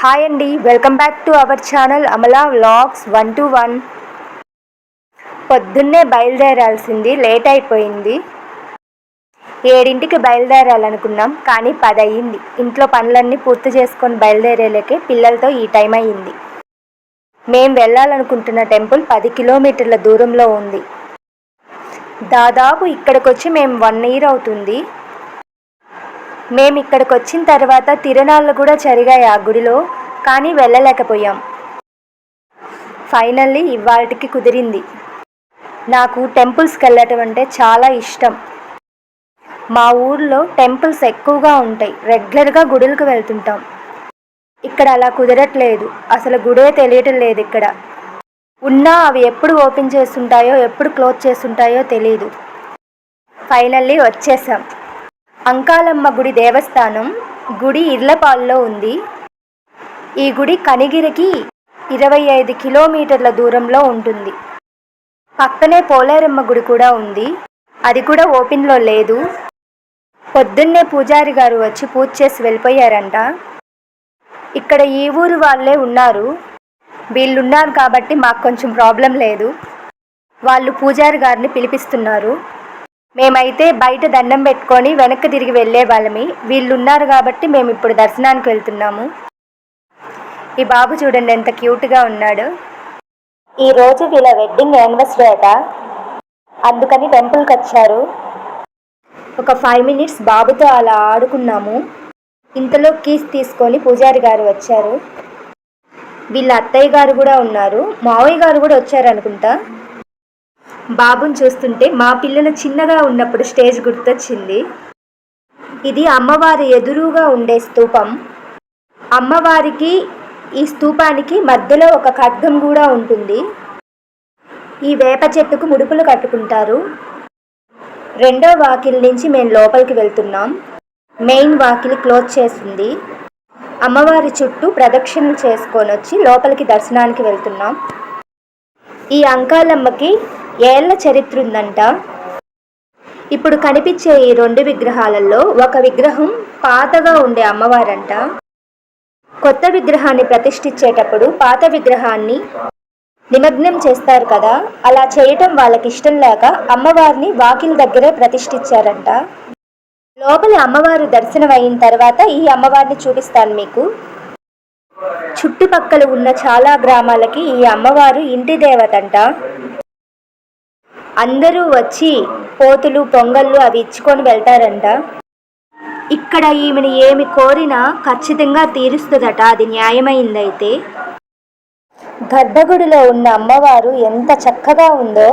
Hi అండి, welcome back to our channel Amala vlogs 121. పొద్దున్నే బయలుదేరాల్సింది late అయిపోయింది. 7ంటికి బయలుదేరాలనుకున్నాం, కానీ 10 అయ్యింది. ఇంట్లో పనులన్నీ పూర్తి చేసుకొని బయలుదేరేలేకే పిల్లలతో ఈ టైం అయ్యింది. మేము వెళ్ళాలనుకుంటున్న టెంపుల్ 10 కిలోమీటర్ల దూరంలో ఉంది. దాదాపు ఇక్కడికి వచ్చి మేము 1 ఇయర్ అవుతుంది. మేము ఇక్కడికి వచ్చిన తర్వాత తిరునాళ్ళు కూడా జరిగాయి ఆ గుడిలో, కానీ వెళ్ళలేకపోయాం. ఫైనల్లీ ఇవాళకి కుదిరింది. నాకు టెంపుల్స్కి వెళ్ళటం అంటే చాలా ఇష్టం. మా ఊర్లో టెంపుల్స్ ఎక్కువగా ఉంటాయి, రెగ్యులర్గా గుడులకు వెళ్తుంటాం. ఇక్కడ అలా కుదరట్లేదు, అసలు గుడే తెలియటం లేదు. ఇక్కడ ఉన్నా అవి ఎప్పుడు ఓపెన్ చేస్తుంటాయో ఎప్పుడు క్లోజ్ చేస్తుంటాయో తెలీదు. ఫైనల్లీ వచ్చేసాం. అంకాలమ్మ గుడి దేవస్థానం గుడి ఇర్లపాల్లో ఉంది. ఈ గుడి కనిగిరికి 25 కిలోమీటర్ల దూరంలో ఉంటుంది. పక్కనే పోలేరమ్మ గుడి కూడా ఉంది, అది కూడా ఓపెన్లో లేదు. పొద్దున్నే పూజారి గారు వచ్చి పూజ చేసి వెళ్ళిపోయారంట. ఇక్కడ ఈ ఊరు వాళ్ళే ఉన్నారు. వీళ్ళున్నారు కాబట్టి మాకు కొంచెం ప్రాబ్లం లేదు. వాళ్ళు పూజారి గారిని పిలిపిస్తున్నారు. మేమైతే బయట దండం పెట్టుకొని వెనక్కి తిరిగి వెళ్ళే వాళ్ళమి. వీళ్ళు ఉన్నారు కాబట్టి మేము ఇప్పుడు దర్శనానికి వెళ్తున్నాము. ఈ బాబు చూడండి ఎంత క్యూట్గా ఉన్నాడు. ఈరోజు వీళ్ళ వెడ్డింగ్ యానివర్సరీ అట, అందుకని టెంపుల్కి వచ్చారు. ఒక 5 మినిట్స్ బాబుతో అలా ఆడుకున్నాము. ఇంతలో కీస్ తీసుకొని పూజారి గారు వచ్చారు. వీళ్ళ అత్తయ్య గారు కూడా ఉన్నారు, మావయ్య గారు కూడా వచ్చారు అనుకుంటా. బాబుని చూస్తుంటే మా పిల్లలు చిన్నగా ఉన్నప్పుడు స్టేజ్ గుర్తొచ్చింది. ఇది అమ్మవారి ఎదురుగా ఉండే స్తూపం. అమ్మవారికి ఈ స్తూపానికి మధ్యలో ఒక ఖడ్గం కూడా ఉంటుంది. ఈ వేప చెట్టుకు ముడుపులు కట్టుకుంటారు. రెండో వాకిలి నుంచి మేము లోపలికి వెళ్తున్నాం. మెయిన్ వాకిలి క్లోజ్ చేసింది. అమ్మవారి చుట్టూ ప్రదక్షిణలు చేసుకొని వచ్చి లోపలికి దర్శనానికి వెళ్తున్నాం. ఈ అంకాలమ్మకి ఏళ్ల చరిత్ర ఉందంట. ఇప్పుడు కనిపించే ఈ 2 విగ్రహాలలో ఒక విగ్రహం పాతగా ఉండే అమ్మవారంట. కొత్త విగ్రహాన్ని ప్రతిష్ఠించేటప్పుడు పాత విగ్రహాన్ని నిమగ్నం చేస్తారు కదా, అలా చేయటం వాళ్ళకి ఇష్టం లేక అమ్మవారిని వాకిలి దగ్గరే ప్రతిష్ఠించారంట. లోపల అమ్మవారు దర్శనం అయిన తర్వాత ఈ అమ్మవారిని చూపిస్తాను మీకు. చుట్టుపక్కల ఉన్న చాలా గ్రామాలకి ఈ అమ్మవారు ఇంటి దేవతంట. అందరూ వచ్చి పోతులు పొంగళ్ళు అవి ఇచ్చుకొని వెళ్తారంట. ఇక్కడ ఈమెను ఏమి కోరినా ఖచ్చితంగా తీరుస్తుందట, అది న్యాయమైందైతే. గర్భగుడిలో ఉన్న అమ్మవారు ఎంత చక్కగా ఉందో.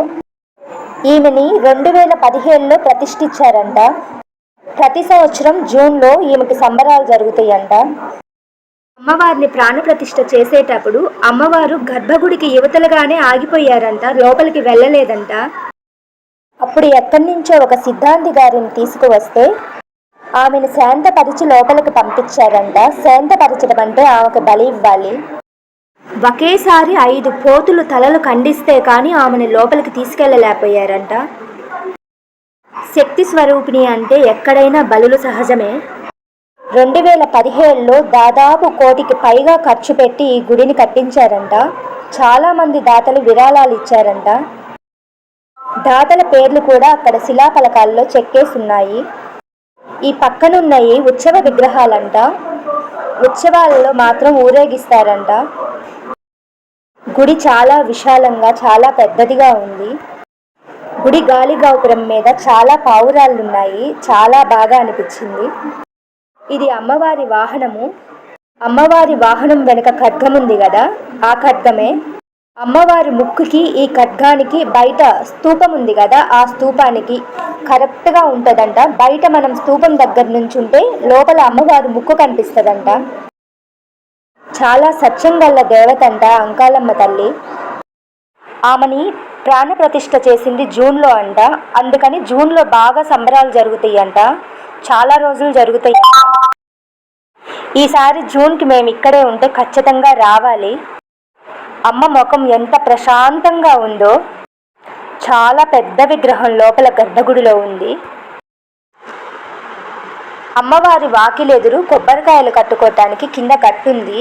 ఈమెని 2017లో ప్రతిష్ఠించారంట. ప్రతి సంవత్సరం జూన్లో ఈమెకి సంబరాలు జరుగుతాయంట. అమ్మవారిని ప్రాణప్రతిష్ఠ చేసేటప్పుడు అమ్మవారు గర్భగుడికి యువతలుగానే ఆగిపోయారంట, లోపలికి వెళ్ళలేదంట. అప్పుడు ఎక్కడి నుంచో ఒక సిద్ధాంతి గారిని తీసుకువస్తే ఆమెను శాంతపరిచి లోపలికి పంపించారంట. శాంతపరచడం అంటే ఆమెకు బలి ఇవ్వాలి. ఒకేసారి 5 పోతులు తలలు ఖండిస్తే కానీ ఆమెను లోపలికి తీసుకెళ్ళలేకపోయారంట. శక్తి స్వరూపిణి అంటే ఎక్కడైనా బలులు సహజమే. 2017లో దాదాపు 1 కోటికి పైగా ఖర్చు పెట్టి ఈ గుడిని కట్టించారంట. చాలామంది దాతలు విరాళాలు ఇచ్చారంట. దాతల పేర్లు కూడా అక్కడ శిలాఫలకాల్లో చెక్కేసున్నాయి. ఈ పక్కనున్నవి ఉత్సవ విగ్రహాలంట. ఉత్సవాలలో మాత్రం ఊరేగిస్తారంట. గుడి చాలా విశాలంగా చాలా పెద్దదిగా ఉంది. గుడి గాలి గోపురం మీద చాలా పావురాళ్ళున్నాయి. చాలా బాగా అనిపించింది. ఇది అమ్మవారి వాహనము. అమ్మవారి వాహనం వెనుక ఖడ్గం ఉంది కదా, ఆ ఖడ్గమే. అమ్మవారి ముక్కుకి ఈ ఖడ్గానికి బయట స్తూపం ఉంది కదా, ఆ స్తూపానికి కరెక్ట్గా ఉంటుందంట. బయట మనం స్తూపం దగ్గర నుంచి ఉంటే లోపల అమ్మవారి ముక్కు కనిపిస్తుందంట. చాలా సత్యం గల్ల దేవతంట అంకాలమ్మ తల్లి. ఆమెని ప్రాణప్రతిష్ఠ చేసింది జూన్లో అంట, అందుకని జూన్లో బాగా సంబరాలు జరుగుతాయి అంట. చాలా రోజులు జరుగుతాయి అంట. ఈసారి జూన్కి మేము ఇక్కడే ఉంటే ఖచ్చితంగా రావాలి. అమ్మ ముఖం ఎంత ప్రశాంతంగా ఉందో. చాలా పెద్ద విగ్రహం లోపల గర్భగుడిలో ఉంది. అమ్మవారి వాకిలెదురు కొబ్బరికాయలు కట్టుకోవటానికి కింద కట్టుంది.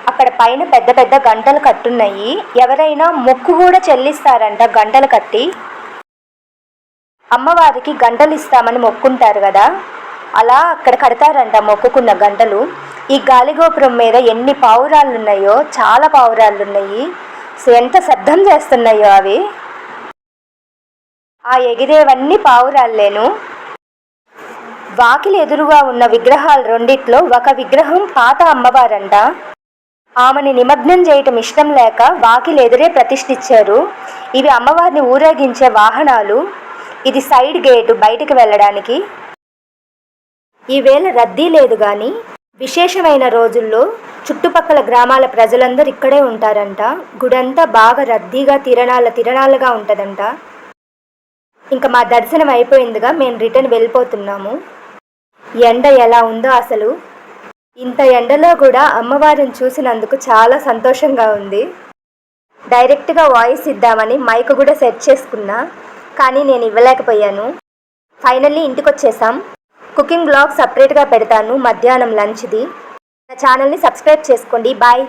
అక్కడ పైన పెద్ద పెద్ద గంటలు కట్టున్నాయి. ఎవరైనా మొక్కు కూడా చెల్లిస్తారంట గంటలు కట్టి. అమ్మవారికి గంటలు ఇస్తామని మొక్కుంటారు కదా, అలా అక్కడ కడతారంట మొక్కుకున్న గంటలు. ఈ గాలిగోపురం మీద ఎన్ని పావురాళ్ళు ఉన్నాయో, చాలా పావురాళ్ళు ఉన్నాయి. ఎంత శబ్దం చేస్తున్నాయో అవి. ఆ ఎగిరేవన్నీ పావురాళ్ళేను. వాకిలి ఎదురుగా ఉన్న విగ్రహాలు రెండిట్లో ఒక విగ్రహం పాత అమ్మవారంట. ఆమెని నిమగ్నం చేయటం ఇష్టం లేక వాకిలి ఎదురే ప్రతిష్ఠించారు. ఇవి అమ్మవారిని ఊరేగించే వాహనాలు. ఇది సైడ్ గేటు బయటికి వెళ్ళడానికి. ఈవేళ రద్దీ లేదు కానీ విశేషమైన రోజుల్లో చుట్టుపక్కల గ్రామాల ప్రజలందరూ ఇక్కడే ఉంటారంట. గుడంతా బాగా రద్దీగా తిరణాలుగా ఉంటుందంట. ఇంకా మా దర్శనం అయిపోయిందిగా మేము రిటర్న్ వెళ్ళిపోతున్నాము. ఎండ ఎలా ఉందో అసలు. ఇంత ఎండలో కూడా అమ్మవారిని చూసినందుకు చాలా సంతోషంగా ఉంది. డైరెక్ట్గా వాయిస్ ఇద్దామని మైక్ కూడా సెట్ చేసుకున్నా, కానీ నేను ఇవ్వలేకపోయాను. ఫైనల్లీ ఇంటికి వచ్చేసాం. కుకింగ్ బ్లాగ్ సపరేట్గా పెడతాను మధ్యాహ్నం లంచ్ది. నా ఛానల్ని సబ్స్క్రైబ్ చేసుకోండి. బాయ్.